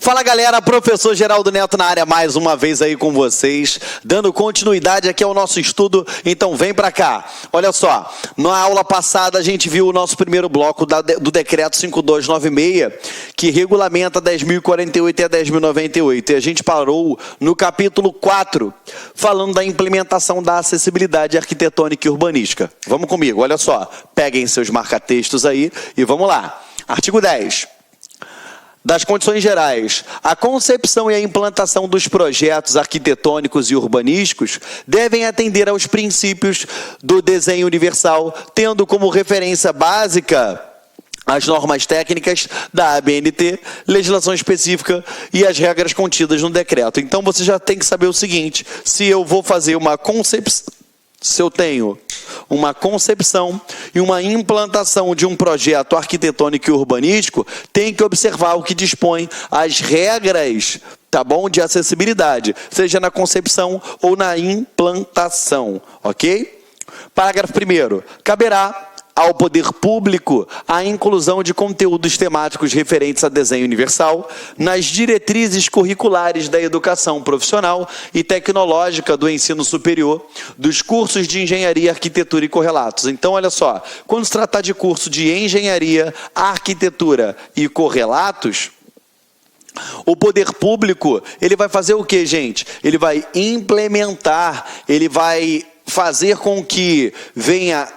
Fala galera, professor Geraldo Neto na área mais uma vez aí com vocês, dando continuidade aqui ao nosso estudo, então vem pra cá. Olha só, na aula passada a gente viu o nosso primeiro bloco do decreto 5296, que regulamenta 10.048 e a 10.098, e a gente parou no capítulo 4, falando da implementação da acessibilidade arquitetônica e urbanística. Vamos comigo, olha só, peguem seus marca-textos aí e vamos lá. Artigo 10. Das condições gerais, a concepção e a implantação dos projetos arquitetônicos e urbanísticos devem atender aos princípios do desenho universal, tendo como referência básica as normas técnicas da ABNT, legislação específica e as regras contidas no decreto. Então você já tem que saber o seguinte: se eu vou fazer uma concepção, se eu tenho uma concepção e uma implantação de um projeto arquitetônico e urbanístico, tem que observar o que dispõe as regras, tá bom, de acessibilidade, seja na concepção ou na implantação, ok? Parágrafo 1º. Caberá ao poder público a inclusão de conteúdos temáticos referentes a desenho universal nas diretrizes curriculares da educação profissional e tecnológica do ensino superior, dos cursos de engenharia, arquitetura e correlatos. Então, olha só, quando se tratar de curso de engenharia, arquitetura e correlatos, o poder público, ele vai fazer o quê, gente? Ele vai implementar, ele vai fazer com que venha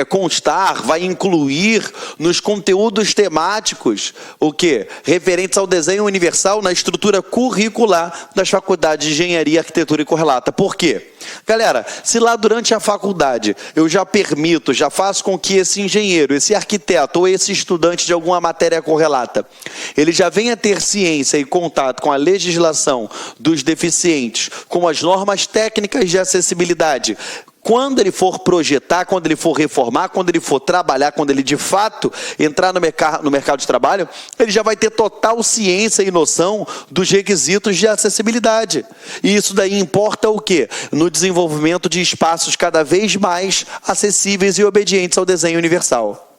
constar, vai incluir nos conteúdos temáticos o quê? Referentes ao desenho universal na estrutura curricular das faculdades de engenharia, arquitetura e correlata. Por quê? Galera, se lá durante a faculdade eu já permito, já faço com que esse engenheiro, esse arquiteto ou esse estudante de alguma matéria correlata, ele já venha ter ciência e contato com a legislação dos deficientes, com as normas técnicas de acessibilidade, quando ele for projetar, quando ele for reformar, quando ele for trabalhar, quando ele de fato entrar no mercado de trabalho, ele já vai ter total ciência e noção dos requisitos de acessibilidade. E isso daí importa o quê? No desenvolvimento de espaços cada vez mais acessíveis e obedientes ao desenho universal.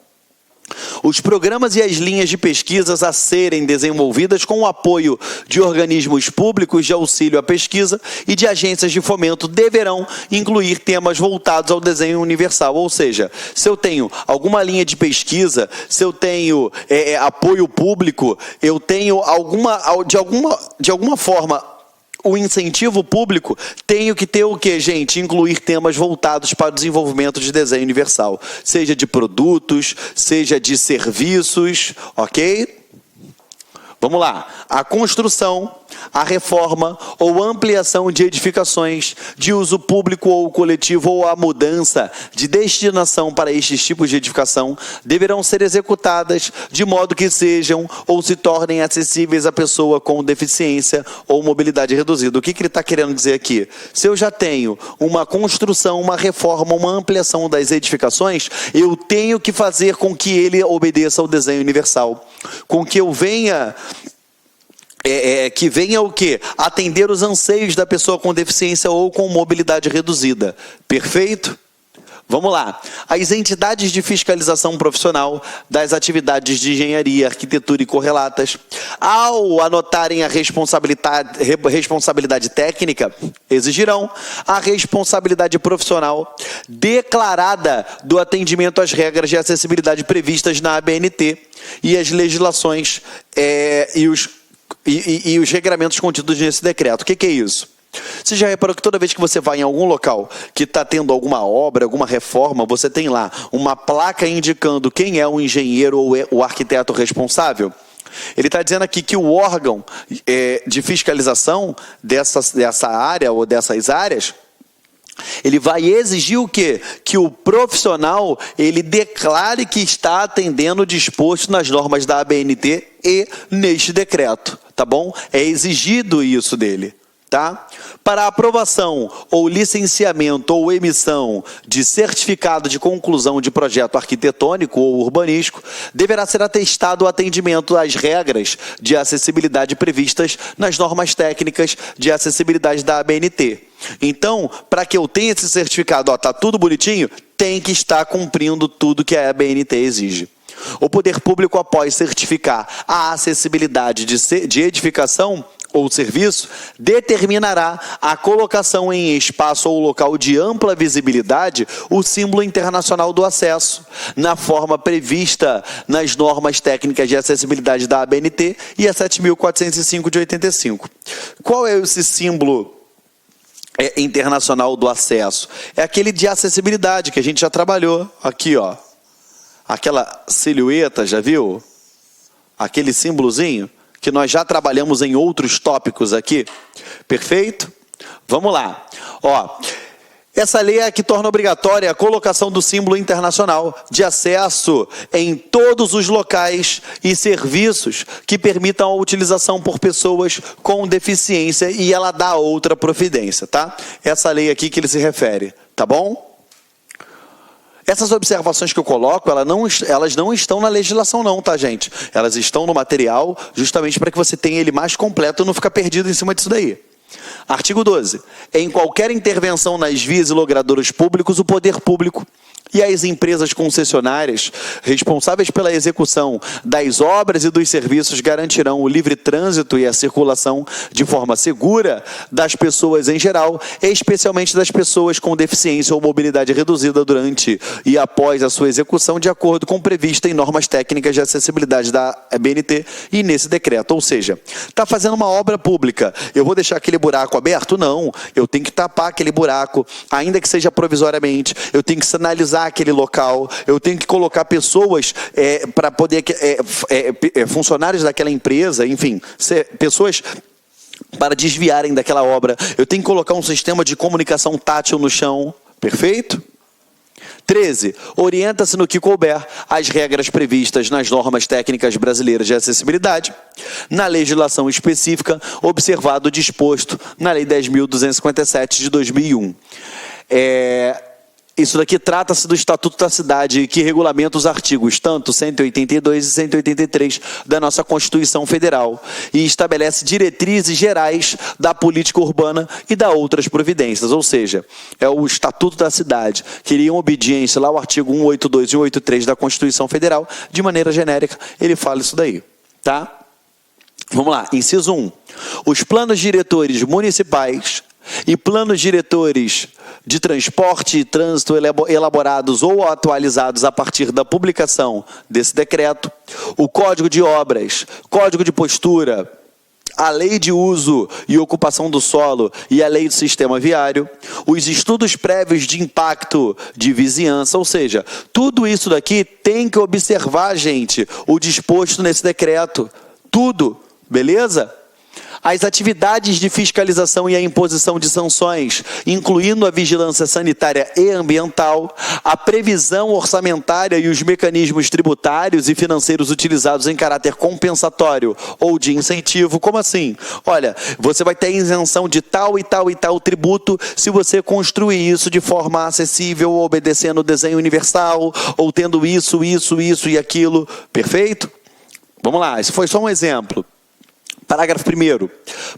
Os programas e as linhas de pesquisas a serem desenvolvidas com o apoio de organismos públicos de auxílio à pesquisa e de agências de fomento deverão incluir temas voltados ao desenho universal. Ou seja, se eu tenho alguma linha de pesquisa, se eu tenho apoio público, eu tenho de alguma forma o incentivo público, tenho que ter o quê, gente? Incluir temas voltados para o desenvolvimento de desenho universal, seja de produtos, seja de serviços, ok? Vamos lá. A construção, a reforma ou ampliação de edificações de uso público ou coletivo ou a mudança de destinação para estes tipos de edificação deverão ser executadas de modo que sejam ou se tornem acessíveis à pessoa com deficiência ou mobilidade reduzida. O que ele está querendo dizer aqui? Se eu já tenho uma construção, uma reforma, uma ampliação das edificações, eu tenho que fazer com que ele obedeça ao desenho universal, com que eu venha que venha o quê? Atender os anseios da pessoa com deficiência ou com mobilidade reduzida. Perfeito? Vamos lá. As entidades de fiscalização profissional das atividades de engenharia, arquitetura e correlatas, ao anotarem a responsabilidade técnica, exigirão a responsabilidade profissional declarada do atendimento às regras de acessibilidade previstas na ABNT e as legislações e os regramentos contidos nesse decreto. O que é isso? Você já reparou que toda vez que você vai em algum local que está tendo alguma obra, alguma reforma, você tem lá uma placa indicando quem é o engenheiro ou o arquiteto responsável? Ele está dizendo aqui que o órgão de fiscalização dessa área ou dessas áreas, ele vai exigir o quê? Que o profissional, ele declare que está atendendo o disposto nas normas da ABNT e neste decreto, tá bom? É exigido isso dele, tá? Para aprovação ou licenciamento ou emissão de certificado de conclusão de projeto arquitetônico ou urbanístico, deverá ser atestado o atendimento às regras de acessibilidade previstas nas normas técnicas de acessibilidade da ABNT. Então, para que eu tenha esse certificado, está tudo bonitinho, tem que estar cumprindo tudo que a ABNT exige. O poder público, após certificar a acessibilidade de edificação ou serviço, determinará a colocação em espaço ou local de ampla visibilidade o símbolo internacional do acesso, na forma prevista nas normas técnicas de acessibilidade da ABNT e a 7.405 de 85. Qual é esse símbolo internacional do acesso? É aquele de acessibilidade que a gente já trabalhou aqui, ó. Aquela silhueta, já viu? Aquele símbolozinho que nós já trabalhamos em outros tópicos aqui. Perfeito? Vamos lá. Ó, essa lei é a que torna obrigatória a colocação do símbolo internacional de acesso em todos os locais e serviços que permitam a utilização por pessoas com deficiência, e ela dá outra providência, tá? Essa lei aqui que ele se refere, tá bom? Essas observações que eu coloco, elas não estão na legislação não, tá, gente? Elas estão no material justamente para que você tenha ele mais completo e não ficar perdido em cima disso daí. Artigo 12. Em qualquer intervenção nas vias e logradouros públicos, o poder público e as empresas concessionárias responsáveis pela execução das obras e dos serviços garantirão o livre trânsito e a circulação de forma segura das pessoas em geral, especialmente das pessoas com deficiência ou mobilidade reduzida durante e após a sua execução, de acordo com o previsto em normas técnicas de acessibilidade da BNT e nesse decreto. Ou seja, está fazendo uma obra pública, eu vou deixar aquele buraco aberto? Não, eu tenho que tapar aquele buraco, ainda que seja provisoriamente, eu tenho que sinalizar aquele local, eu tenho que colocar pessoas para poder, funcionários daquela empresa, enfim, pessoas para desviarem daquela obra, eu tenho que colocar um sistema de comunicação tátil no chão, perfeito? 13. Orienta-se no que couber as regras previstas nas normas técnicas brasileiras de acessibilidade, na legislação específica, observado o disposto na Lei 10.257 de 2001. Isso daqui trata-se do Estatuto da Cidade, que regulamenta os artigos tanto 182 e 183 da nossa Constituição Federal e estabelece diretrizes gerais da política urbana e da outras providências, ou seja, é o Estatuto da Cidade, que iria em obediência lá ao artigo 182 e 183 da Constituição Federal, de maneira genérica, ele fala isso daí, tá? Vamos lá, inciso 1. Os planos diretores municipais e planos diretores de transporte e trânsito elaborados ou atualizados a partir da publicação desse decreto, o Código de Obras, Código de Postura, a Lei de Uso e Ocupação do Solo e a Lei do Sistema Viário, os estudos prévios de impacto de vizinhança, ou seja, tudo isso daqui tem que observar, gente, o disposto nesse decreto, tudo, beleza? As atividades de fiscalização e a imposição de sanções, incluindo a vigilância sanitária e ambiental, a previsão orçamentária e os mecanismos tributários e financeiros utilizados em caráter compensatório ou de incentivo. Como assim? Olha, você vai ter isenção de tal e tal e tal tributo se você construir isso de forma acessível, obedecendo o desenho universal, ou tendo isso e aquilo. Perfeito? Vamos lá, esse foi só um exemplo. Parágrafo 1º.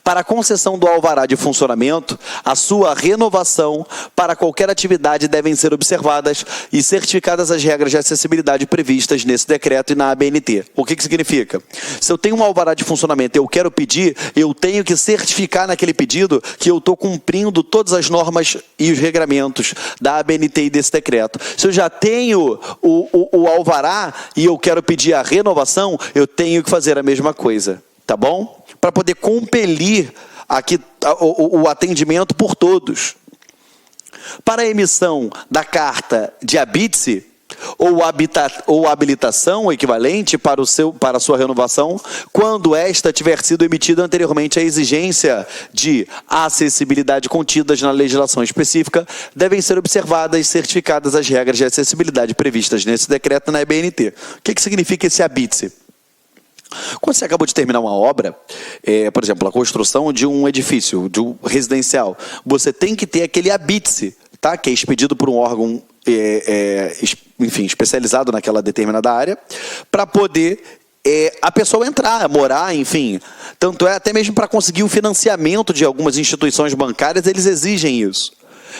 Para a concessão do alvará de funcionamento, a sua renovação para qualquer atividade devem ser observadas e certificadas as regras de acessibilidade previstas nesse decreto e na ABNT. O que significa? Se eu tenho um alvará de funcionamento e eu quero pedir, eu tenho que certificar naquele pedido que eu estou cumprindo todas as normas e os regramentos da ABNT e desse decreto. Se eu já tenho o alvará e eu quero pedir a renovação, eu tenho que fazer a mesma coisa. Tá bom? Para poder compelir aqui o atendimento por todos. Para a emissão da carta de habite-se ou habilitação equivalente para a sua renovação, quando esta tiver sido emitida anteriormente à exigência de acessibilidade contidas na legislação específica, devem ser observadas e certificadas as regras de acessibilidade previstas nesse decreto na EBNT. O que significa esse habite-se? Quando você acabou de terminar uma obra, por exemplo, a construção de um edifício, de um residencial, você tem que ter aquele habite-se, tá? Que é expedido por um órgão, enfim, especializado naquela determinada área, para poder a pessoa entrar, morar, enfim. Tanto é até mesmo para conseguir o financiamento de algumas instituições bancárias, eles exigem isso.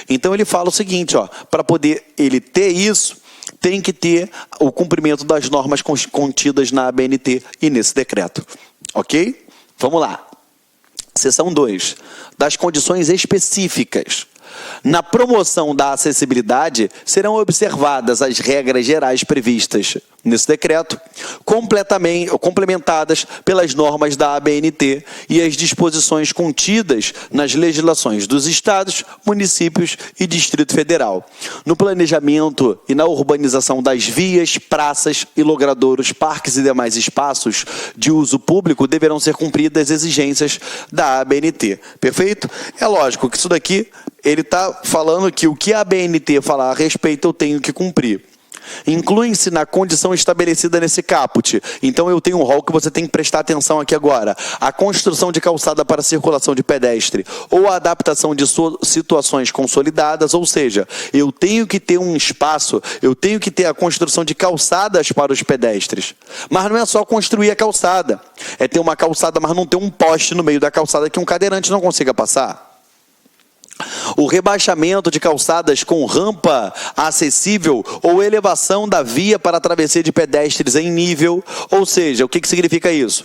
Então ele fala o seguinte, ó, para poder ele ter isso, tem que ter o cumprimento das normas contidas na ABNT e nesse decreto. Ok? Vamos lá. Seção 2. Das condições específicas. Na promoção da acessibilidade, serão observadas as regras gerais previstas nesse decreto, complementadas pelas normas da ABNT e as disposições contidas nas legislações dos estados, municípios e Distrito Federal. No planejamento e na urbanização das vias, praças e logradouros, parques e demais espaços de uso público deverão ser cumpridas as exigências da ABNT. Perfeito? É lógico que isso daqui, ele está falando que o que a ABNT falar a respeito eu tenho que cumprir. Incluem-se na condição estabelecida nesse caput. Então eu tenho um rol que você tem que prestar atenção aqui agora. A construção de calçada para circulação de pedestre ou a adaptação de situações consolidadas, ou seja, eu tenho que ter um espaço, eu tenho que ter a construção de calçadas para os pedestres. Mas não é só construir a calçada, é ter uma calçada, mas não ter um poste no meio da calçada que um cadeirante não consiga passar. O rebaixamento de calçadas com rampa acessível ou elevação da via para travessia de pedestres em nível, ou seja, o que significa isso?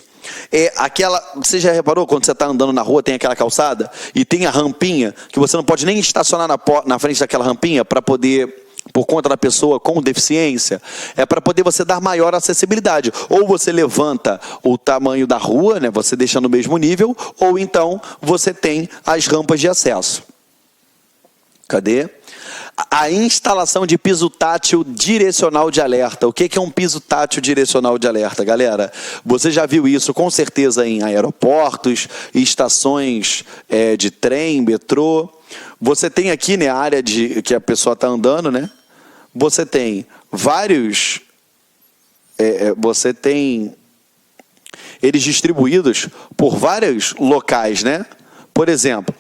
Você já reparou quando você está andando na rua, tem aquela calçada e tem a rampinha, que você não pode nem estacionar na frente daquela rampinha para poder, por conta da pessoa com deficiência, é para poder você dar maior acessibilidade. Ou você levanta o tamanho da rua, né, você deixa no mesmo nível, ou então você tem as rampas de acesso. Cadê? A instalação de piso tátil direcional de alerta. O que é um piso tátil direcional de alerta, galera? Você já viu isso com certeza em aeroportos, estações de trem, metrô. Você tem aqui, né, a área que a pessoa está andando, né? Você tem vários... você tem eles distribuídos por vários locais, né? Por exemplo...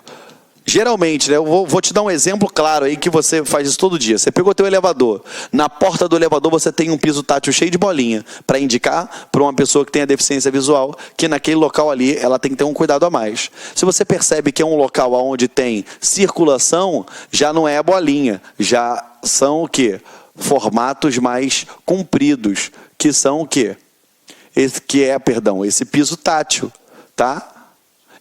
Geralmente, né, eu vou te dar um exemplo claro aí que você faz isso todo dia. Você pegou teu elevador. Na porta do elevador você tem um piso tátil cheio de bolinha para indicar para uma pessoa que tenha deficiência visual que naquele local ali ela tem que ter um cuidado a mais. Se você percebe que é um local onde tem circulação, já não é a bolinha, já são o quê? Formatos mais compridos, que são o quê? Esse piso tátil, tá?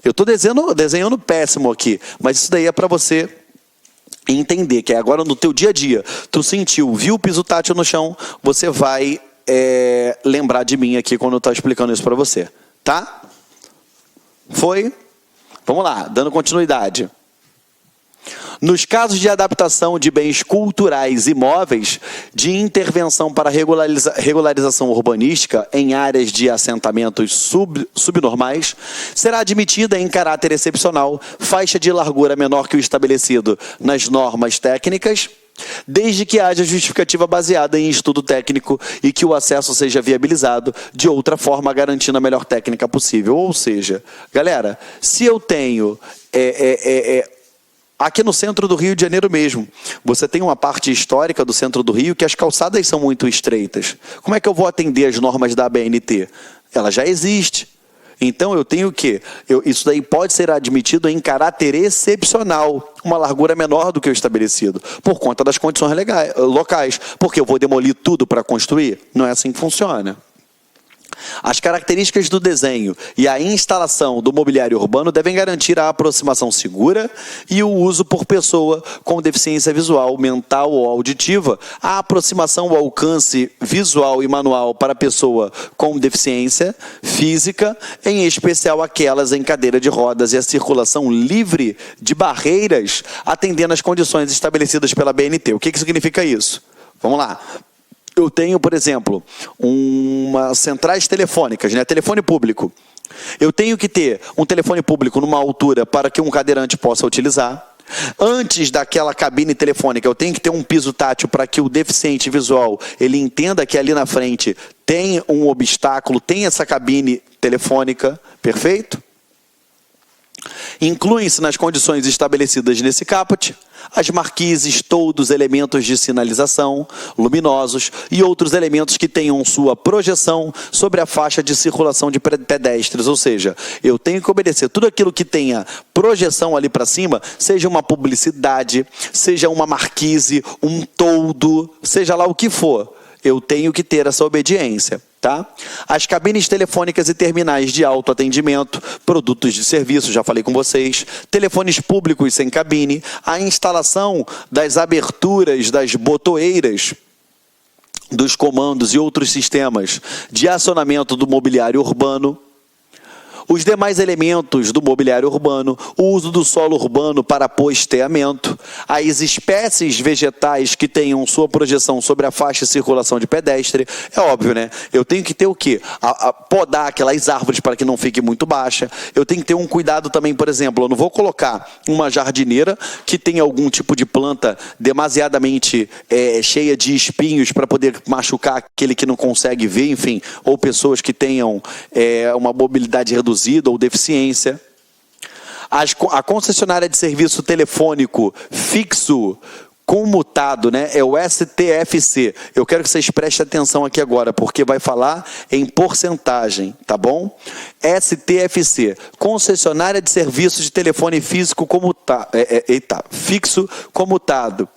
Eu estou desenhando péssimo aqui, mas isso daí é para você entender, que é agora no teu dia a dia. Tu sentiu, viu o piso tátil no chão, você vai lembrar de mim aqui quando eu estou explicando isso para você. Tá? Foi? Vamos lá, dando continuidade. Nos casos de adaptação de bens culturais imóveis, de intervenção para regularização urbanística em áreas de assentamentos subnormais, será admitida em caráter excepcional faixa de largura menor que o estabelecido nas normas técnicas, desde que haja justificativa baseada em estudo técnico e que o acesso seja viabilizado de outra forma, garantindo a melhor técnica possível. Ou seja, galera, se eu tenho... Aqui no centro do Rio de Janeiro mesmo, você tem uma parte histórica do centro do Rio que as calçadas são muito estreitas. Como é que eu vou atender as normas da ABNT? Ela já existe. Então eu tenho que... isso daí pode ser admitido em caráter excepcional, uma largura menor do que o estabelecido, por conta das condições locais. Porque eu vou demolir tudo para construir? Não é assim que funciona. As características do desenho e a instalação do mobiliário urbano devem garantir a aproximação segura e o uso por pessoa com deficiência visual, mental ou auditiva, a aproximação ao alcance visual e manual para pessoa com deficiência física, em especial aquelas em cadeira de rodas, e a circulação livre de barreiras, atendendo às condições estabelecidas pela BNT. O que significa isso? Vamos lá. Eu tenho, por exemplo, centrais telefônicas, né? Telefone público. Eu tenho que ter um telefone público numa altura para que um cadeirante possa utilizar. Antes daquela cabine telefônica, eu tenho que ter um piso tátil para que o deficiente visual ele entenda que ali na frente tem um obstáculo, tem essa cabine telefônica, perfeito? Incluem-se nas condições estabelecidas nesse caput as marquises, toldos, elementos de sinalização, luminosos e outros elementos que tenham sua projeção sobre a faixa de circulação de pedestres. Ou seja, eu tenho que obedecer tudo aquilo que tenha projeção ali para cima, seja uma publicidade, seja uma marquise, um toldo, seja lá o que for. Eu tenho que ter essa obediência, tá? As cabines telefônicas e terminais de autoatendimento, produtos de serviço, já falei com vocês, telefones públicos sem cabine, a instalação das aberturas das botoeiras, dos comandos e outros sistemas de acionamento do mobiliário urbano, os demais elementos do mobiliário urbano, o uso do solo urbano para posteamento, as espécies vegetais que tenham sua projeção sobre a faixa de circulação de pedestre. É óbvio, né? Eu tenho que ter o quê? Podar aquelas árvores para que não fique muito baixa. Eu tenho que ter um cuidado também, por exemplo, eu não vou colocar uma jardineira que tenha algum tipo de planta demasiadamente cheia de espinhos para poder machucar aquele que não consegue ver, enfim, ou pessoas que tenham uma mobilidade reduzida ou deficiência. A concessionária de serviço telefônico fixo comutado, né, é o STFC. Eu quero que vocês prestem atenção aqui agora, porque vai falar em porcentagem, tá bom? STFC, concessionária de serviço de telefone físico fixo comutado.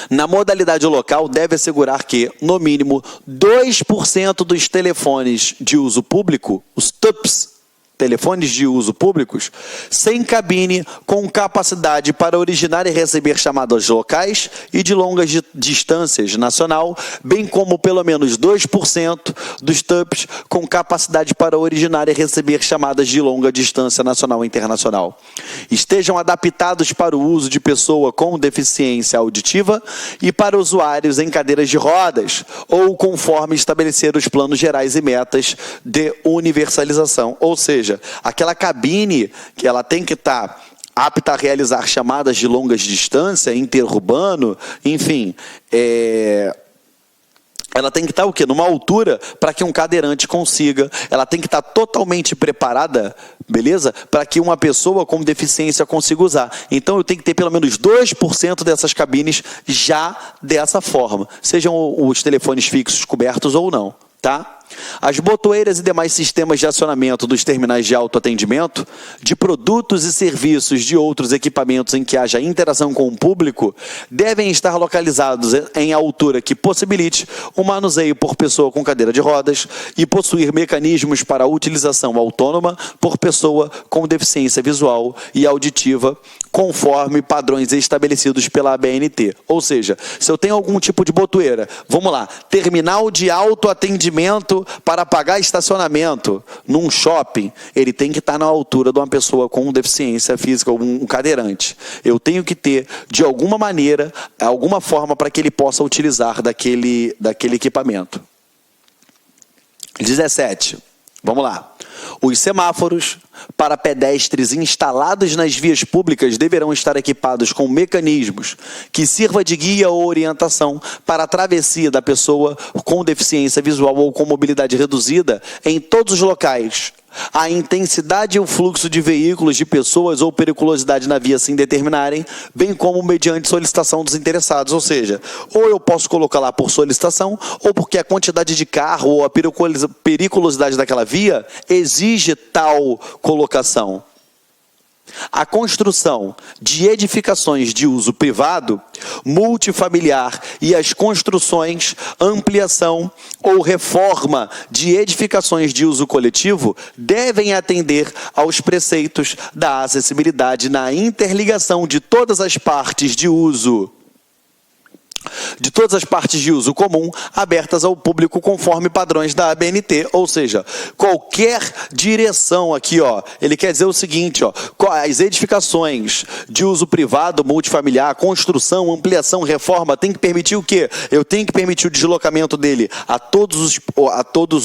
Na modalidade local, deve assegurar que, no mínimo, 2% dos telefones de uso público, os TUPs, telefones de uso públicos, sem cabine, com capacidade para originar e receber chamadas locais e de longas distâncias nacional, bem como pelo menos 2% dos TUPs com capacidade para originar e receber chamadas de longa distância nacional e internacional. Estejam adaptados para o uso de pessoa com deficiência auditiva e para usuários em cadeiras de rodas, ou conforme estabelecer os planos gerais e metas de universalização, ou seja, aquela cabine que ela tem que estar apta a realizar chamadas de longas distâncias, interurbano, enfim, ela tem que estar o quê? Numa altura para que um cadeirante consiga, ela tem que estar totalmente preparada, beleza? Para que uma pessoa com deficiência consiga usar. Então eu tenho que ter pelo menos 2% dessas cabines já dessa forma, sejam os telefones fixos cobertos ou não, tá? As botoeiras e demais sistemas de acionamento dos terminais de autoatendimento, de produtos e serviços de outros equipamentos em que haja interação com o público, devem estar localizados em altura que possibilite o manuseio por pessoa com cadeira de rodas e possuir mecanismos para utilização autônoma por pessoa com deficiência visual e auditiva, conforme padrões estabelecidos pela ABNT. Ou seja, se eu tenho algum tipo de botoeira, vamos lá, terminal de autoatendimento para pagar estacionamento num shopping, ele tem que estar na altura de uma pessoa com deficiência física, um cadeirante. Eu tenho que ter, de alguma maneira, alguma forma para que ele possa utilizar daquele equipamento. 17. Vamos lá. Os semáforos para pedestres instalados nas vias públicas deverão estar equipados com mecanismos que sirva de guia ou orientação para a travessia da pessoa com deficiência visual ou com mobilidade reduzida em todos os locais. A intensidade e o fluxo de veículos, de pessoas ou periculosidade na via assim determinarem, bem como mediante solicitação dos interessados. Ou seja, ou eu posso colocar lá por solicitação, ou porque a quantidade de carro ou a periculosidade daquela via exige tal colocação. A construção de edificações de uso privado, multifamiliar e as construções, ampliação ou reforma de edificações de uso coletivo devem atender aos preceitos da acessibilidade na interligação de todas as partes de uso comum abertas ao público conforme padrões da ABNT, ou seja, qualquer direção aqui, ó, ele quer dizer o seguinte, ó, as edificações de uso privado, multifamiliar, construção, ampliação, reforma, tem que permitir o quê? Eu tenho que permitir o deslocamento dele a todos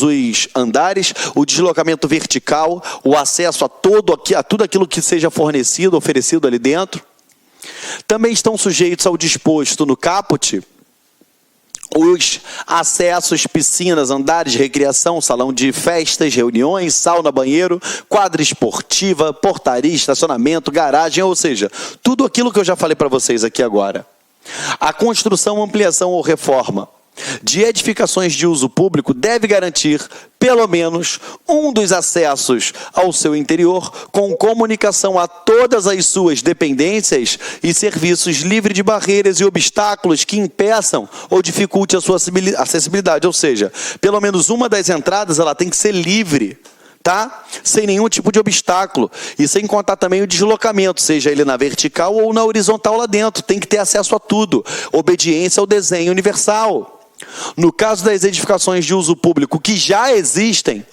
os andares, o deslocamento vertical, o acesso a tudo aquilo que seja fornecido, oferecido ali dentro. Também estão sujeitos ao disposto no caput os acessos, piscinas, andares de recreação, salão de festas, reuniões, sauna, banheiro, quadra esportiva, portaria, estacionamento, garagem, ou seja, tudo aquilo que eu já falei para vocês aqui agora. A construção, ampliação ou reforma de edificações de uso público deve garantir, pelo menos, um dos acessos ao seu interior com comunicação a todas as suas dependências e serviços livre de barreiras e obstáculos que impeçam ou dificultem a sua acessibilidade. Ou seja, pelo menos uma das entradas ela tem que ser livre, tá? Sem nenhum tipo de obstáculo. E sem contar também o deslocamento, seja ele na vertical ou na horizontal lá dentro. Tem que ter acesso a tudo. Obediência ao desenho universal. No caso das edificações de uso público que já existem,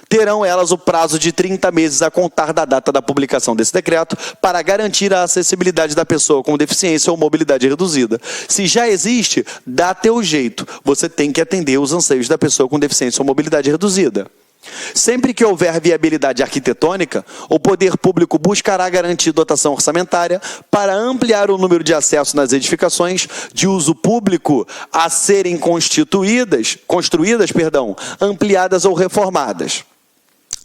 terão elas o prazo de 30 meses a contar da data da publicação desse decreto para garantir a acessibilidade da pessoa com deficiência ou mobilidade reduzida. Se já existe, dá teu jeito. Você tem que atender os anseios da pessoa com deficiência ou mobilidade reduzida. Sempre que houver viabilidade arquitetônica, o poder público buscará garantir dotação orçamentária para ampliar o número de acessos nas edificações de uso público a serem construídas, ampliadas ou reformadas.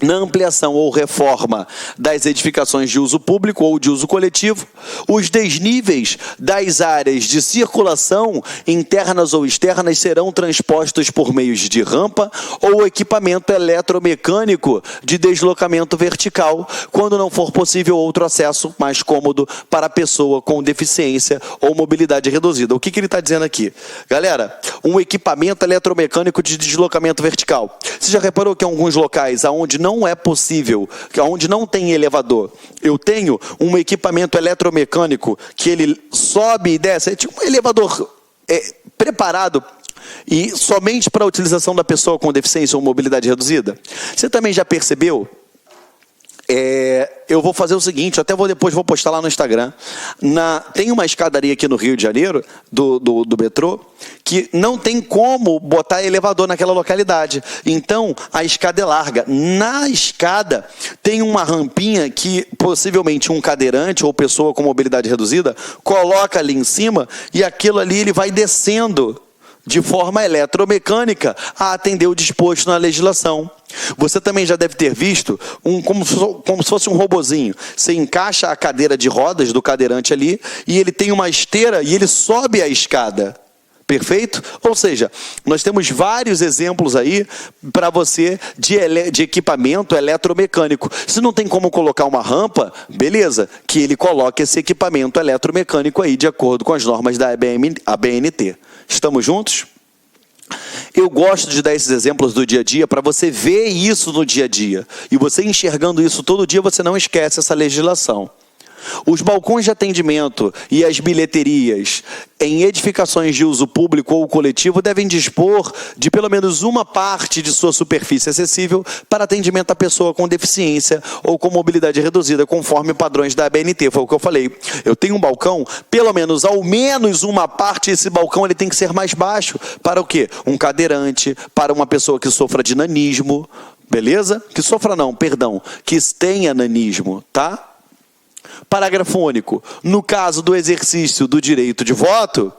Na ampliação ou reforma das edificações de uso público ou de uso coletivo, os desníveis das áreas de circulação internas ou externas serão transpostos por meios de rampa ou equipamento eletromecânico de deslocamento vertical, quando não for possível outro acesso mais cômodo para a pessoa com deficiência ou mobilidade reduzida. O que ele está dizendo aqui? Galera, um equipamento eletromecânico de deslocamento vertical. Você já reparou que em alguns locais onde não é possível, onde não tem elevador, eu tenho um equipamento eletromecânico que ele sobe e desce, é tipo um elevador preparado e somente para a utilização da pessoa com deficiência ou mobilidade reduzida? Você também já percebeu? Eu vou fazer o seguinte, depois vou postar lá no Instagram. Tem uma escadaria aqui no Rio de Janeiro, do metrô, que não tem como botar elevador naquela localidade. Então, a escada é larga. Na escada, tem uma rampinha que possivelmente um cadeirante ou pessoa com mobilidade reduzida coloca ali em cima e aquilo ali ele vai descendo de forma eletromecânica a atender o disposto na legislação. Você também já deve ter visto como se fosse um robozinho. Você encaixa a cadeira de rodas do cadeirante ali e ele tem uma esteira e ele sobe a escada. Perfeito? Ou seja, nós temos vários exemplos aí para você de equipamento eletromecânico. Se não tem como colocar uma rampa, beleza, que ele coloque esse equipamento eletromecânico aí de acordo com as normas da ABNT. Estamos juntos? Eu gosto de dar esses exemplos do dia a dia para você ver isso no dia a dia. E você enxergando isso todo dia, você não esquece essa legislação. Os balcões de atendimento e as bilheterias em edificações de uso público ou coletivo devem dispor de pelo menos uma parte de sua superfície acessível para atendimento à pessoa com deficiência ou com mobilidade reduzida, conforme padrões da ABNT. Foi o que eu falei. Eu tenho um balcão, ao menos uma parte desse balcão ele tem que ser mais baixo. Para o quê? Um cadeirante, para uma pessoa que sofra de nanismo, beleza? Que tenha nanismo, tá? Parágrafo único. No caso do exercício do direito de voto,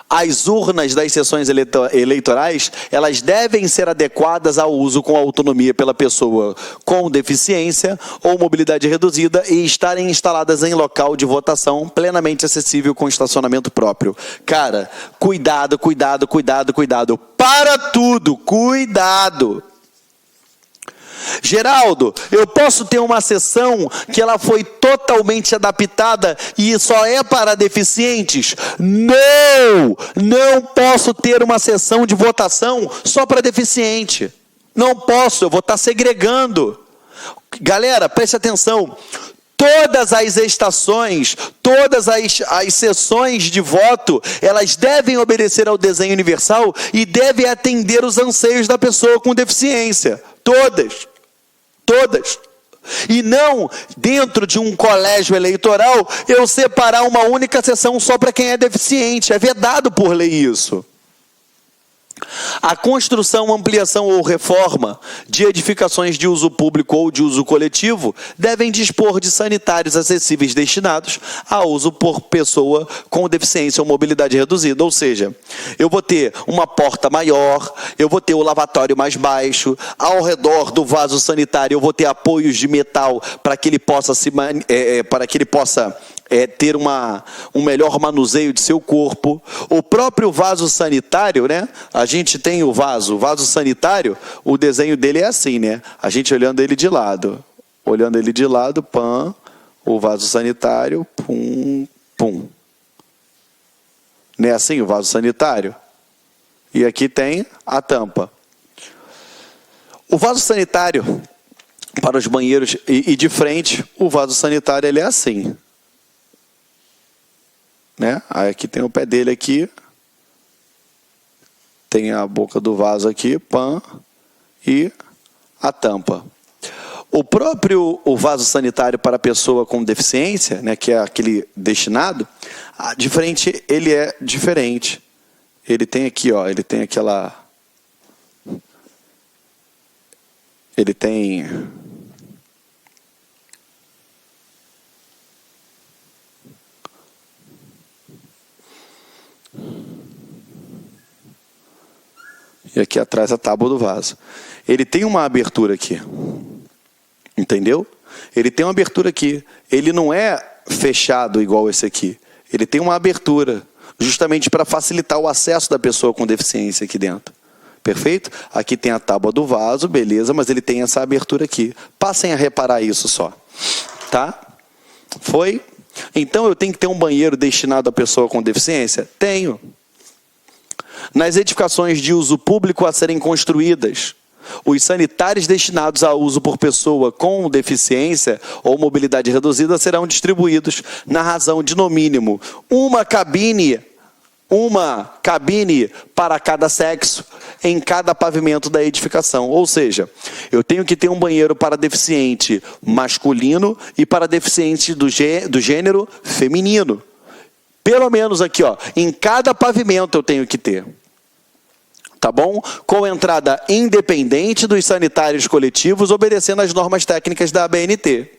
as urnas das sessões eleitorais, elas devem ser adequadas ao uso com autonomia pela pessoa com deficiência ou mobilidade reduzida e estarem instaladas em local de votação plenamente acessível com estacionamento próprio. Cara, cuidado. Para tudo, cuidado. Geraldo, eu posso ter uma sessão que ela foi totalmente adaptada e só é para deficientes? Não posso ter uma sessão de votação só para deficiente. Não posso, eu vou estar segregando. Galera, preste atenção. Todas as estações, todas as sessões de voto, elas devem obedecer ao desenho universal e devem atender os anseios da pessoa com deficiência. Todas. E não, dentro de um colégio eleitoral, eu separar uma única sessão só para quem é deficiente. É vedado por lei isso. A construção, ampliação ou reforma de edificações de uso público ou de uso coletivo devem dispor de sanitários acessíveis destinados a uso por pessoa com deficiência ou mobilidade reduzida. Ou seja, eu vou ter uma porta maior, eu vou ter o lavatório mais baixo, ao redor do vaso sanitário eu vou ter apoios de metal para que ele possa ter um melhor manuseio de seu corpo. O próprio vaso sanitário, né? A gente tem o vaso sanitário, o desenho dele é assim, né? A gente olhando ele de lado, pam, o vaso sanitário, pum, pum. Não é assim o vaso sanitário? E aqui tem a tampa. O vaso sanitário para os banheiros e de frente, o vaso sanitário ele é assim. Né? Aí aqui tem o pé dele aqui, tem a boca do vaso aqui, pã, e a tampa. O vaso sanitário para a pessoa com deficiência, né, que é aquele destinado, de frente ele é diferente. Ele tem aqui, ó, ele tem e aqui atrás a tábua do vaso. Ele tem uma abertura aqui. Entendeu? Ele tem uma abertura aqui. Ele não é fechado igual esse aqui. Ele tem uma abertura, justamente para facilitar o acesso da pessoa com deficiência aqui dentro. Perfeito? Aqui tem a tábua do vaso, beleza, mas ele tem essa abertura aqui. Passem a reparar isso só. Tá? Foi? Então eu tenho que ter um banheiro destinado à pessoa com deficiência? Tenho. Nas edificações de uso público a serem construídas, os sanitários destinados a uso por pessoa com deficiência ou mobilidade reduzida serão distribuídos na razão de, no mínimo, uma cabine para cada sexo em cada pavimento da edificação. Ou seja, eu tenho que ter um banheiro para deficiente masculino e para deficiente do gênero feminino. Pelo menos aqui, ó, em cada pavimento eu tenho que ter. Tá bom? Com entrada independente dos sanitários coletivos, obedecendo às normas técnicas da ABNT.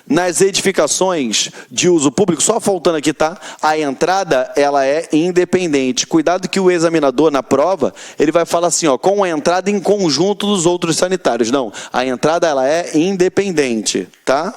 Nas edificações de uso público, só faltando aqui, tá? A entrada, ela é independente. Cuidado que o examinador, na prova, ele vai falar assim, ó, com a entrada em conjunto dos outros sanitários. Não, a entrada, ela é independente, tá?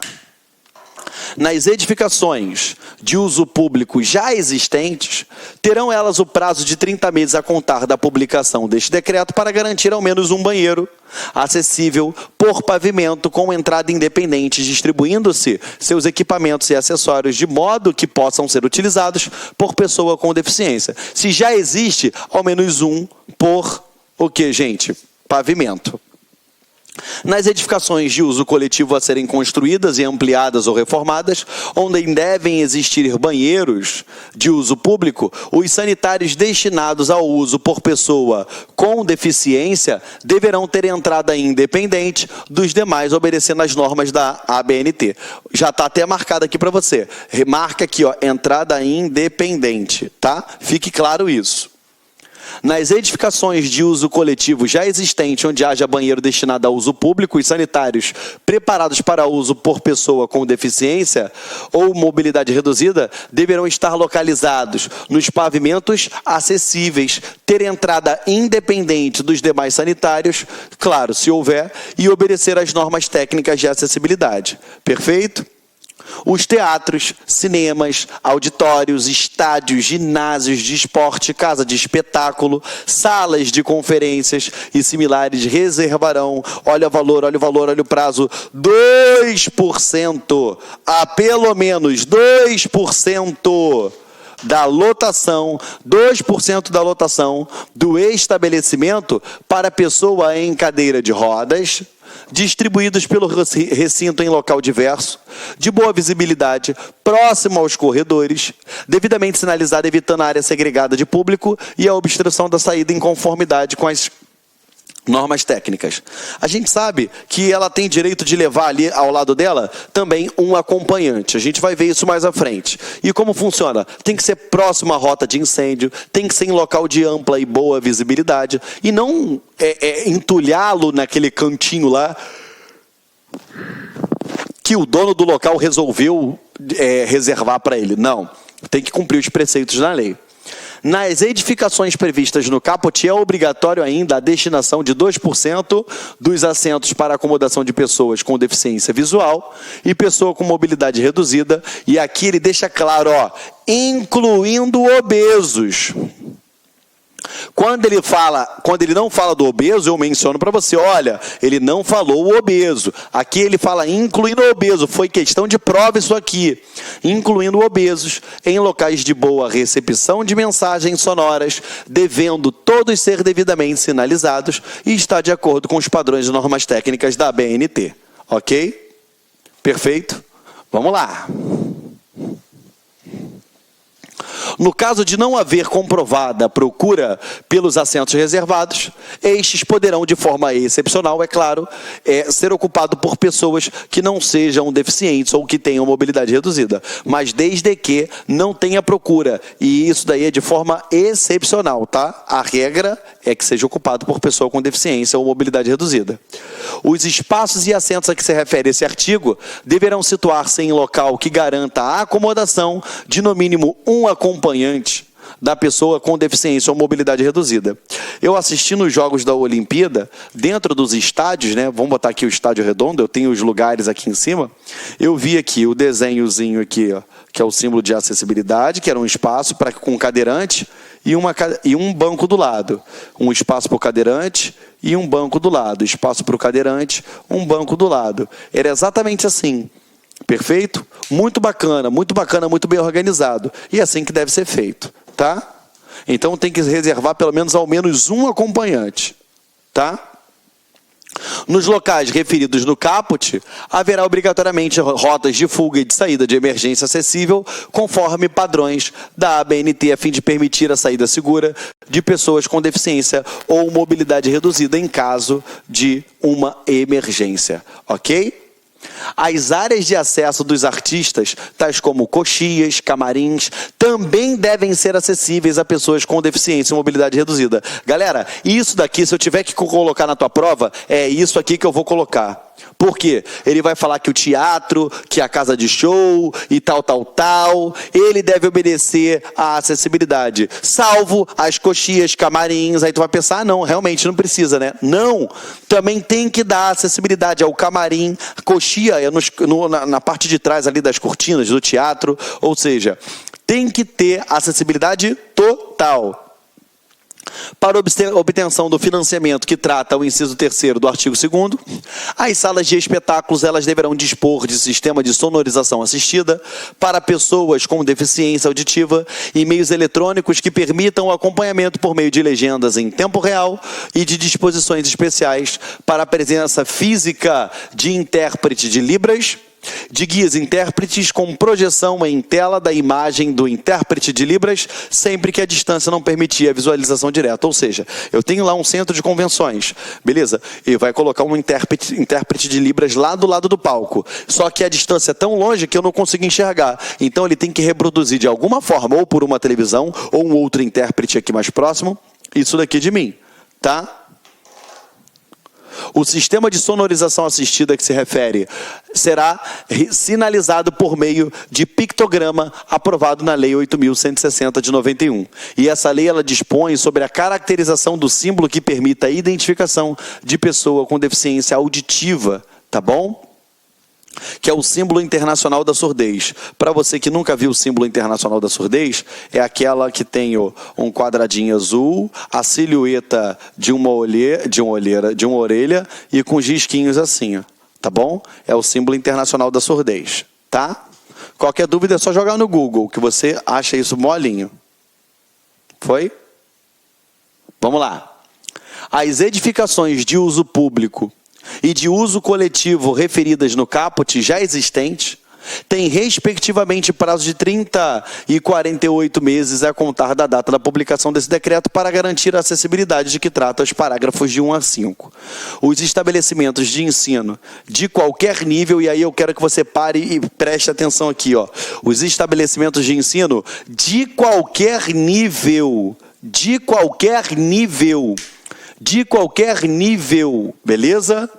Nas edificações de uso público já existentes, terão elas o prazo de 30 meses a contar da publicação deste decreto para garantir ao menos um banheiro acessível por pavimento com entrada independente, distribuindo-se seus equipamentos e acessórios de modo que possam ser utilizados por pessoa com deficiência. Se já existe, ao menos um por o que, gente? Pavimento. Nas edificações de uso coletivo a serem construídas e ampliadas ou reformadas, onde devem existir banheiros de uso público, os sanitários destinados ao uso por pessoa com deficiência deverão ter entrada independente dos demais, obedecendo às normas da ABNT. Já está até marcado aqui para você. Remarca aqui, ó, entrada independente, tá? Fique claro isso. Nas edificações de uso coletivo já existente, onde haja banheiro destinado a uso público, os sanitários preparados para uso por pessoa com deficiência ou mobilidade reduzida deverão estar localizados nos pavimentos acessíveis, ter entrada independente dos demais sanitários, claro, se houver, e obedecer às normas técnicas de acessibilidade. Perfeito? Os teatros, cinemas, auditórios, estádios, ginásios de esporte, casa de espetáculo, salas de conferências e similares reservarão, olha o valor, olha o prazo, 2%, a pelo menos 2% da lotação, 2% da lotação do estabelecimento para pessoa em cadeira de rodas, distribuídos pelo recinto em local diverso, de boa visibilidade, próximo aos corredores, devidamente sinalizado, evitando a área segregada de público e a obstrução da saída em conformidade com as Normas técnicas. A gente sabe que ela tem direito de levar ali ao lado dela também um acompanhante. A gente vai ver isso mais à frente. E como funciona? Tem que ser próximo à rota de incêndio, tem que ser em local de ampla e boa visibilidade e não entulhá-lo naquele cantinho lá que o dono do local resolveu reservar para ele. Não, tem que cumprir os preceitos da lei. Nas edificações previstas no caput, é obrigatório ainda a destinação de 2% dos assentos para acomodação de pessoas com deficiência visual e pessoa com mobilidade reduzida. E aqui ele deixa claro, incluindo obesos. Quando ele não fala do obeso, eu menciono para você, olha, ele não falou o obeso. Aqui ele fala incluindo o obeso, foi questão de prova isso aqui. Incluindo obesos em locais de boa recepção de mensagens sonoras, devendo todos ser devidamente sinalizados e estar de acordo com os padrões de normas técnicas da ABNT. Ok? Perfeito? Vamos lá. No caso de não haver comprovada procura pelos assentos reservados, estes poderão, de forma excepcional, é claro, ser ocupados por pessoas que não sejam deficientes ou que tenham mobilidade reduzida, mas desde que não tenha procura. E isso daí é de forma excepcional, tá? A regra é que seja ocupado por pessoa com deficiência ou mobilidade reduzida. Os espaços e assentos a que se refere esse artigo deverão situar-se em local que garanta a acomodação de no mínimo um acompanhante da pessoa com deficiência ou mobilidade reduzida. Eu assisti nos Jogos da Olimpíada, dentro dos estádios, né? Vamos botar aqui o estádio redondo, eu tenho os lugares aqui em cima. Eu vi aqui o desenhozinho aqui, que é o símbolo de acessibilidade, que era um espaço com cadeirante e um banco do lado. Um espaço para o cadeirante e um banco do lado. Espaço para o cadeirante, um banco do lado. Era exatamente assim. Perfeito? Muito bacana, muito bem organizado. E é assim que deve ser feito, tá? Então tem que reservar pelo menos ao menos um acompanhante, tá? Nos locais referidos no caput, haverá obrigatoriamente rotas de fuga e de saída de emergência acessível, conforme padrões da ABNT, a fim de permitir a saída segura de pessoas com deficiência ou mobilidade reduzida em caso de uma emergência, ok? As áreas de acesso dos artistas, tais como coxias, camarins, também devem ser acessíveis a pessoas com deficiência e mobilidade reduzida. Galera, isso daqui, se eu tiver que colocar na tua prova, é isso aqui que eu vou colocar. Por quê? Ele vai falar que o teatro, que a casa de show e tal, ele deve obedecer à acessibilidade, salvo as coxias, camarins. Aí tu vai pensar, não, realmente não precisa, né? Não, também tem que dar acessibilidade ao camarim, coxia é na parte de trás ali das cortinas do teatro, ou seja, tem que ter acessibilidade total. Para obtenção do financiamento que trata o inciso 3º do artigo 2º, as salas de espetáculos elas deverão dispor de sistema de sonorização assistida para pessoas com deficiência auditiva e meios eletrônicos que permitam o acompanhamento por meio de legendas em tempo real e de disposições especiais para a presença física de intérprete de Libras, de guias intérpretes com projeção em tela da imagem do intérprete de Libras, sempre que a distância não permitir a visualização direta. Ou seja, eu tenho lá um centro de convenções, beleza? E vai colocar um intérprete de Libras lá do lado do palco. Só que a distância é tão longe que eu não consigo enxergar. Então ele tem que reproduzir de alguma forma, ou por uma televisão, ou um outro intérprete aqui mais próximo, isso daqui de mim, tá? O sistema de sonorização assistida que se refere será sinalizado por meio de pictograma aprovado na Lei 8.160 de 91. E essa lei ela dispõe sobre a caracterização do símbolo que permita a identificação de pessoa com deficiência auditiva, tá bom? Que é o símbolo internacional da surdez. Para você que nunca viu o símbolo internacional da surdez, é aquela que tem um quadradinho azul, a silhueta de uma orelha e com os risquinhos assim, ó, tá bom? É o símbolo internacional da surdez, tá? Qualquer dúvida é só jogar no Google, que você acha isso molinho. Foi? Vamos lá. As edificações de uso público e de uso coletivo referidas no caput já existente tem respectivamente prazo de 30 e 48 meses a contar da data da publicação desse decreto para garantir a acessibilidade de que trata os parágrafos de 1 a 5. Os estabelecimentos de ensino de qualquer nível, e aí eu quero que você pare e preste atenção aqui, ó. Os estabelecimentos de ensino de qualquer nível, beleza?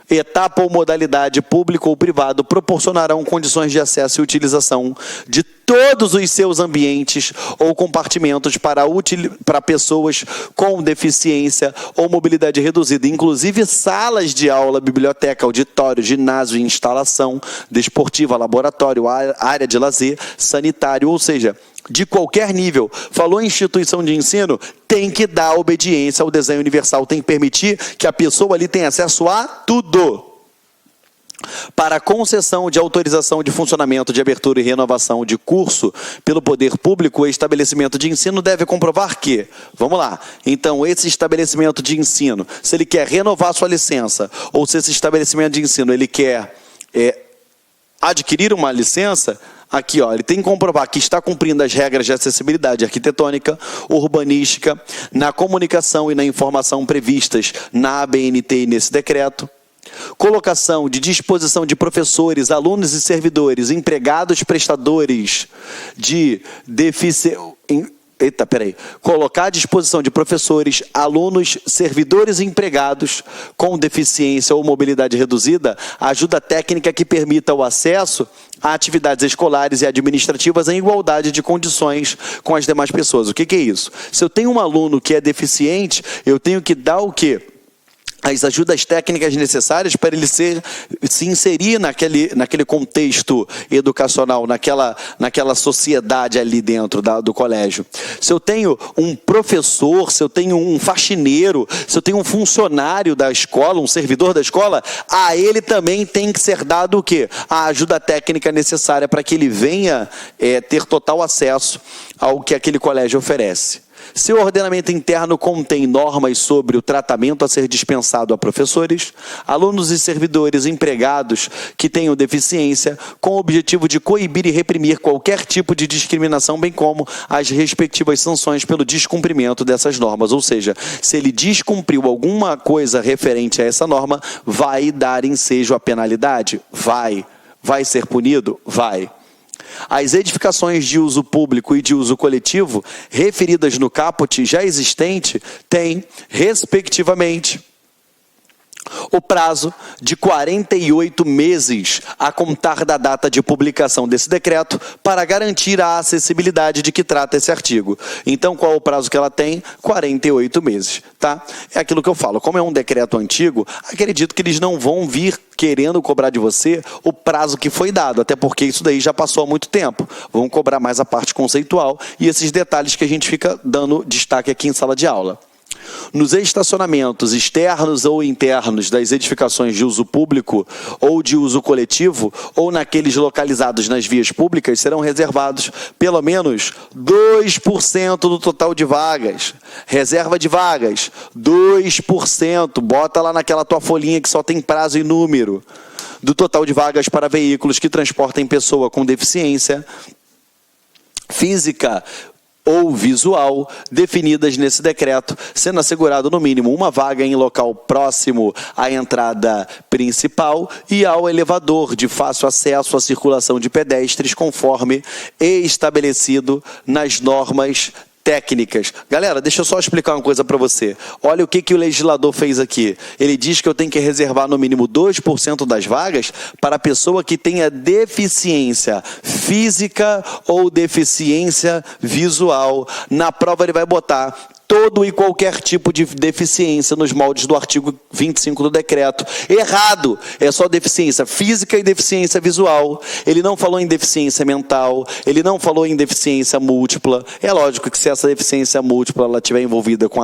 Etapa ou modalidade público ou privado proporcionarão condições de acesso e utilização de todos os seus ambientes ou compartimentos para pessoas com deficiência ou mobilidade reduzida, inclusive salas de aula, biblioteca, auditório, ginásio, instalação desportiva, laboratório, área de lazer, sanitário, ou seja, de qualquer nível. Falou em instituição de ensino, tem que dar obediência ao desenho universal, tem que permitir que a pessoa ali tenha acesso a tudo. Para concessão de autorização de funcionamento, de abertura e renovação de curso pelo poder público, o estabelecimento de ensino deve comprovar que, vamos lá, então esse estabelecimento de ensino, se ele quer renovar sua licença, ou se esse estabelecimento de ensino ele quer adquirir uma licença, aqui, ó, ele tem que comprovar que está cumprindo as regras de acessibilidade arquitetônica, urbanística, na comunicação e na informação previstas na ABNT e nesse decreto. Colocação de disposição de professores, alunos e servidores, empregados, prestadores de deficiência. Colocar à disposição de professores, alunos, servidores e empregados com deficiência ou mobilidade reduzida, ajuda técnica que permita o acesso a atividades escolares e administrativas em igualdade de condições com as demais pessoas. O que é isso? Se eu tenho um aluno que é deficiente, eu tenho que dar o quê? As ajudas técnicas necessárias para ele se inserir naquele contexto educacional, naquela sociedade ali dentro do colégio. Se eu tenho um professor, se eu tenho um faxineiro, se eu tenho um funcionário da escola, um servidor da escola, a ele também tem que ser dado o quê? A ajuda técnica necessária para que ele venha ter total acesso ao que aquele colégio oferece. Se o ordenamento interno contém normas sobre o tratamento a ser dispensado a professores, alunos e servidores empregados que tenham deficiência, com o objetivo de coibir e reprimir qualquer tipo de discriminação, bem como as respectivas sanções pelo descumprimento dessas normas. Ou seja, se ele descumpriu alguma coisa referente a essa norma, vai dar ensejo à penalidade? Vai. Vai ser punido? Vai. As edificações de uso público e de uso coletivo, referidas no caput já existente, têm, respectivamente, o prazo de 48 meses a contar da data de publicação desse decreto para garantir a acessibilidade de que trata esse artigo. Então, qual é o prazo que ela tem? 48 meses, tá? É aquilo que eu falo, como é um decreto antigo, acredito que eles não vão vir querendo cobrar de você o prazo que foi dado, até porque isso daí já passou há muito tempo. Vão cobrar mais a parte conceitual e esses detalhes que a gente fica dando destaque aqui em sala de aula. Nos estacionamentos externos ou internos das edificações de uso público ou de uso coletivo, ou naqueles localizados nas vias públicas, serão reservados pelo menos 2% do total de vagas. Reserva de vagas, 2%. Bota lá naquela tua folhinha que só tem prazo e número. Do total de vagas para veículos que transportem pessoa com deficiência física ou visual, definidas nesse decreto, sendo assegurado no mínimo uma vaga em local próximo à entrada principal e ao elevador de fácil acesso à circulação de pedestres, conforme estabelecido nas normas técnicas. Galera, deixa eu só explicar uma coisa para você. Olha o que o legislador fez aqui. Ele diz que eu tenho que reservar no mínimo 2% das vagas para a pessoa que tenha deficiência física ou deficiência visual. Na prova ele vai botar todo e qualquer tipo de deficiência nos moldes do artigo 25 do decreto. Errado! É só deficiência física e deficiência visual. Ele não falou em deficiência mental, ele não falou em deficiência múltipla. É lógico que se essa deficiência múltipla ela estiver envolvida com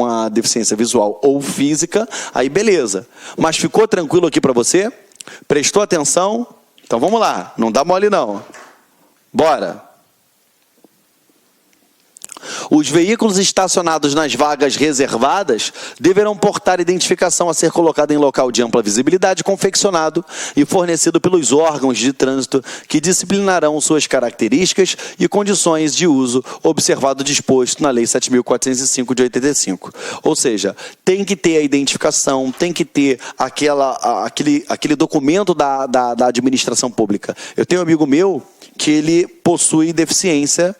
a deficiência visual ou física, aí beleza. Mas ficou tranquilo aqui para você? Prestou atenção? Então vamos lá, não dá mole não. Bora! Os veículos estacionados nas vagas reservadas deverão portar identificação a ser colocada em local de ampla visibilidade, confeccionado e fornecido pelos órgãos de trânsito que disciplinarão suas características e condições de uso, observado o disposto na Lei 7.405 de 85. Ou seja, tem que ter a identificação, tem que ter aquele documento da administração pública. Eu tenho um amigo meu que ele possui deficiência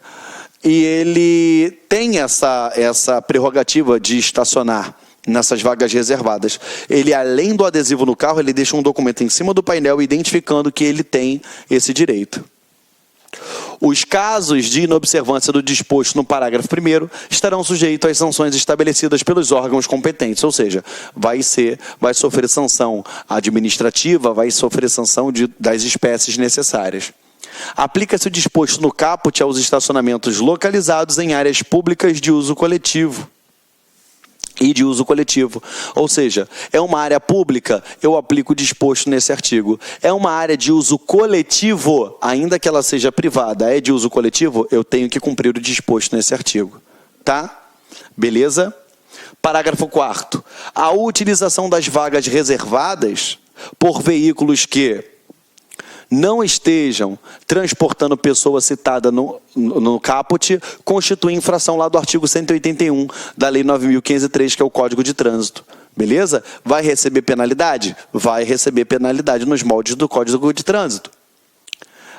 e ele tem essa prerrogativa de estacionar nessas vagas reservadas. Ele, além do adesivo no carro, ele deixa um documento em cima do painel identificando que ele tem esse direito. Os casos de inobservância do disposto no parágrafo 1º estarão sujeitos às sanções estabelecidas pelos órgãos competentes, ou seja, vai sofrer sanção administrativa, vai sofrer sanção das espécies necessárias. Aplica-se o disposto no caput aos estacionamentos localizados em áreas públicas de uso coletivo. Ou seja, é uma área pública, eu aplico o disposto nesse artigo. É uma área de uso coletivo, ainda que ela seja privada, é de uso coletivo, eu tenho que cumprir o disposto nesse artigo. Tá? Beleza? Parágrafo 4º. A utilização das vagas reservadas por veículos que não estejam transportando pessoa citada no caput, constitui infração lá do artigo 181 da Lei 9.503, que é o Código de Trânsito. Beleza? Vai receber penalidade? Vai receber penalidade nos moldes do Código de Trânsito.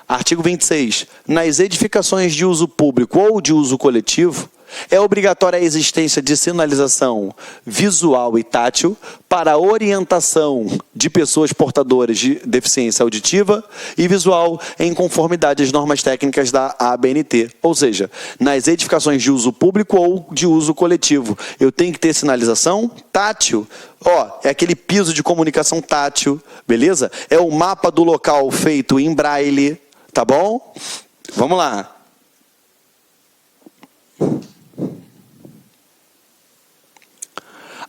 Artigo 26. Nas edificações de uso público ou de uso coletivo, é obrigatória a existência de sinalização visual e tátil para a orientação de pessoas portadoras de deficiência auditiva e visual em conformidade às normas técnicas da ABNT. Ou seja, nas edificações de uso público ou de uso coletivo, eu tenho que ter sinalização tátil. É aquele piso de comunicação tátil, beleza? É o mapa do local feito em braille, tá bom? Vamos lá.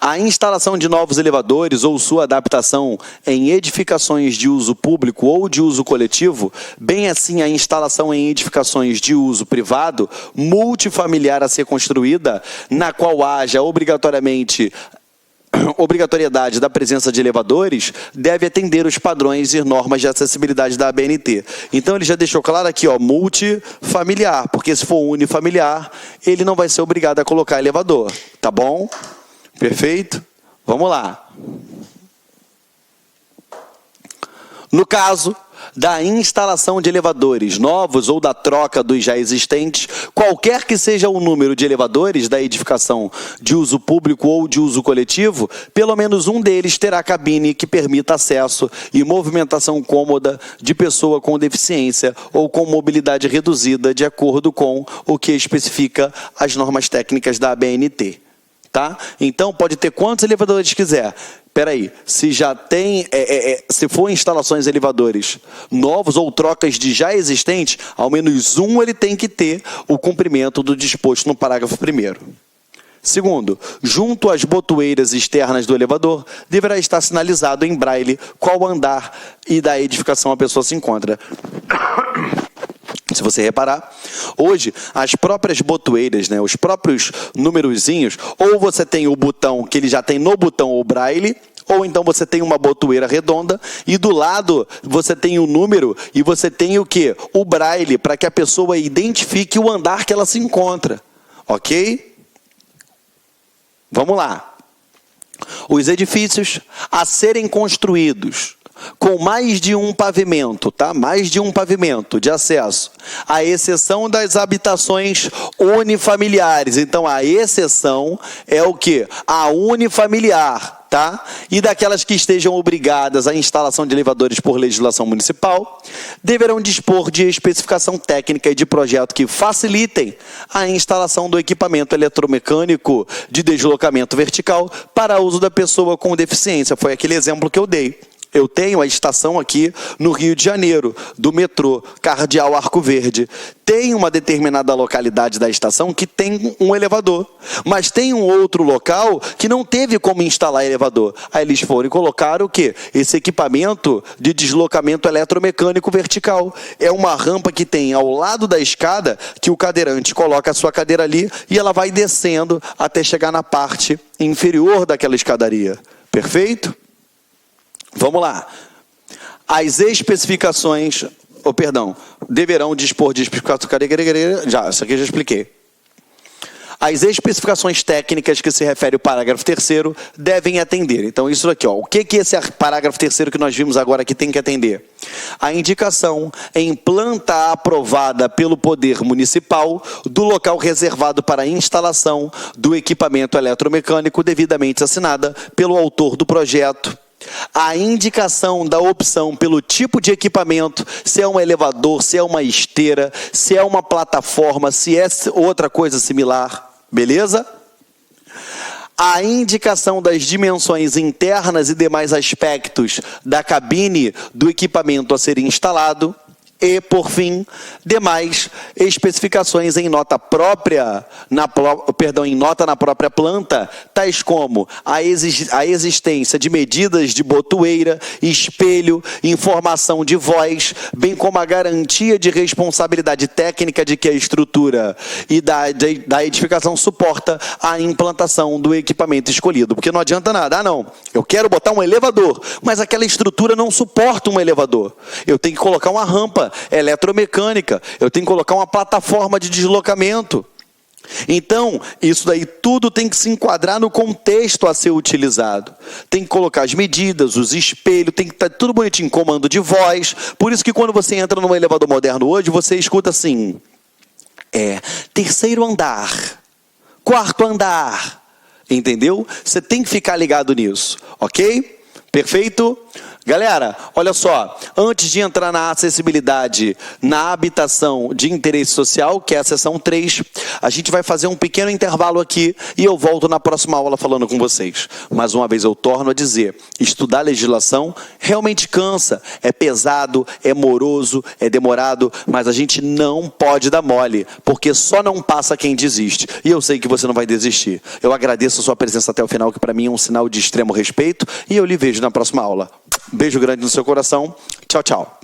A instalação de novos elevadores ou sua adaptação em edificações de uso público ou de uso coletivo, bem assim a instalação em edificações de uso privado, multifamiliar a ser construída, na qual haja obrigatoriedade da presença de elevadores, deve atender os padrões e normas de acessibilidade da ABNT. Então ele já deixou claro aqui, multifamiliar, porque se for unifamiliar, ele não vai ser obrigado a colocar elevador, tá bom? Perfeito? Vamos lá. No caso da instalação de elevadores novos ou da troca dos já existentes, qualquer que seja o número de elevadores da edificação de uso público ou de uso coletivo, pelo menos um deles terá cabine que permita acesso e movimentação cômoda de pessoa com deficiência ou com mobilidade reduzida, de acordo com o que especifica as normas técnicas da ABNT. Tá? Então, pode ter quantos elevadores quiser. Espera aí, se já tem, se for instalações de elevadores novos ou trocas de já existentes, ao menos um ele tem que ter o cumprimento do disposto no parágrafo 1º. Segundo, junto às botoeiras externas do elevador, deverá estar sinalizado em braille qual andar e da edificação a pessoa se encontra. Se você reparar, hoje, as próprias botoeiras, os próprios numerozinhos, ou você tem o botão, que ele já tem no botão o braille, ou então você tem uma botoeira redonda, e do lado você tem o número, e você tem o quê? O braille, para que a pessoa identifique o andar que ela se encontra. Ok? Vamos lá. Os edifícios a serem construídos com mais de um pavimento, tá? Mais de um pavimento de acesso, à exceção das habitações unifamiliares. Então, a exceção é o quê? A unifamiliar, tá? E daquelas que estejam obrigadas à instalação de elevadores por legislação municipal, deverão dispor de especificação técnica e de projeto que facilitem a instalação do equipamento eletromecânico de deslocamento vertical para uso da pessoa com deficiência. Foi aquele exemplo que eu dei. Eu tenho a estação aqui no Rio de Janeiro, do metrô Cardeal Arco Verde. Tem uma determinada localidade da estação que tem um elevador, mas tem um outro local que não teve como instalar elevador. Aí eles foram e colocaram o quê? Esse equipamento de deslocamento eletromecânico vertical. É uma rampa que tem ao lado da escada que o cadeirante coloca a sua cadeira ali e ela vai descendo até chegar na parte inferior daquela escadaria. Perfeito? Vamos lá. As especificações, deverão dispor de especificações. Já, isso aqui eu já expliquei. As especificações técnicas que se refere ao parágrafo 3º devem atender. Então, isso aqui, ó, o que esse parágrafo 3º que nós vimos agora que tem que atender? A indicação em planta aprovada pelo Poder Municipal do local reservado para a instalação do equipamento eletromecânico devidamente assinada pelo autor do projeto. A indicação da opção pelo tipo de equipamento, se é um elevador, se é uma esteira, se é uma plataforma, se é outra coisa similar, beleza? A indicação das dimensões internas e demais aspectos da cabine do equipamento a ser instalado. E, por fim, demais especificações em nota própria, em nota na própria planta, tais como a existência de medidas de botoeira, espelho, informação de voz, bem como a garantia de responsabilidade técnica de que a estrutura e da edificação suporta a implantação do equipamento escolhido. Porque não adianta nada, não, eu quero botar um elevador, mas aquela estrutura não suporta um elevador. Eu tenho que colocar uma rampa eletromecânica, eu tenho que colocar uma plataforma de deslocamento. Então, isso daí tudo tem que se enquadrar no contexto a ser utilizado. Tem que colocar as medidas, os espelhos, tem que estar tudo bonitinho, comando de voz. Por isso que quando você entra num elevador moderno hoje, você escuta assim, 3º andar, 4º andar, entendeu? Você tem que ficar ligado nisso, ok? Perfeito? Galera, olha só, antes de entrar na acessibilidade na habitação de interesse social, que é a seção 3, a gente vai fazer um pequeno intervalo aqui e eu volto na próxima aula falando com vocês. Mais uma vez eu torno a dizer, estudar legislação realmente cansa, é pesado, é moroso, é demorado, mas a gente não pode dar mole, porque só não passa quem desiste. E eu sei que você não vai desistir. Eu agradeço a sua presença até o final, que para mim é um sinal de extremo respeito, e eu lhe vejo na próxima aula. Beijo grande no seu coração. Tchau, tchau.